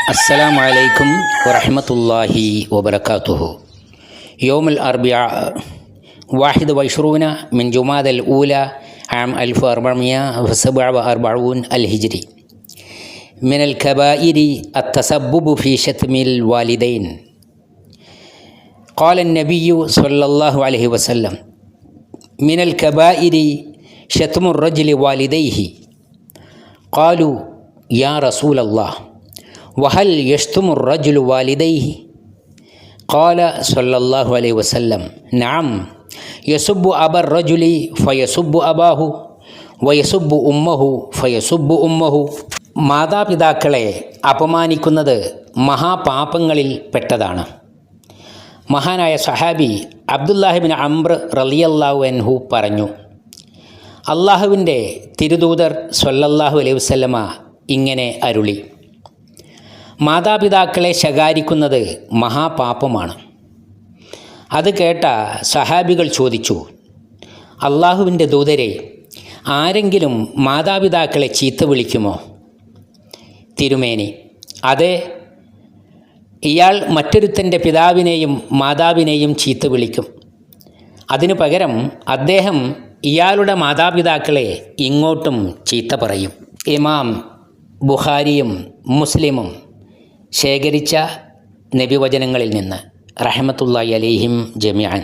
السلام عليكم ورحمة الله وبركاته. يوم الأربعاء 21 من جمادى الأولى عام 1447 الهجري. من الكبائر التسبب في شتم الوالدين. قال النبي صلى الله عليه وسلم: من الكبائر شتم الرجل والديه. قالوا: يا رسول الله، وهل يشتم الرجل والديه؟ قال صلى الله عليه وسلم: نعم، يسب أبا الرجل فيسب أباه ويسب أمه فيسب أمه. മാതാപിതാക്കളെ അപമാനിക്കുന്നത് മഹാപാപങ്ങളിൽ പെട്ടതാണ്. മഹാനായ സഹാബി അബ്ദുല്ലാഹിബിൻ അംർ റളിയല്ലാഹു അൻഹു പറഞ്ഞു, അള്ളാഹുവിൻ്റെ തിരുദൂതർ സ്വല്ലല്ലാഹു അലൈഹി വസല്ലമ ഇങ്ങനെ അരുളി: മാതാപിതാക്കളെ ശകാരിക്കുന്നത് മഹാപാപമാണ്. അത് കേട്ട സഹാബികൾ ചോദിച്ചു, അള്ളാഹുവിൻ്റെ ദൂതരെ, ആരെങ്കിലും മാതാപിതാക്കളെ ചീത്ത വിളിക്കുമോ? തിരുമേനി: അതെ, ഇയാൾ മറ്റൊരുത്തൻ്റെ പിതാവിനെയും മാതാവിനെയും ചീത്ത വിളിക്കും. അതിനു പകരം അദ്ദേഹം ഇയാളുടെ മാതാപിതാക്കളെ ഇങ്ങോട്ടും ചീത്ത പറയും. ഇമാം ബുഖാരിയും മുസ്ലിമും ശേഖരിച്ച നബിവചനങ്ങളിൽ നിന്ന് റഹ്മത്തുള്ളാഹി അലൈഹിം ജമീഅൻ.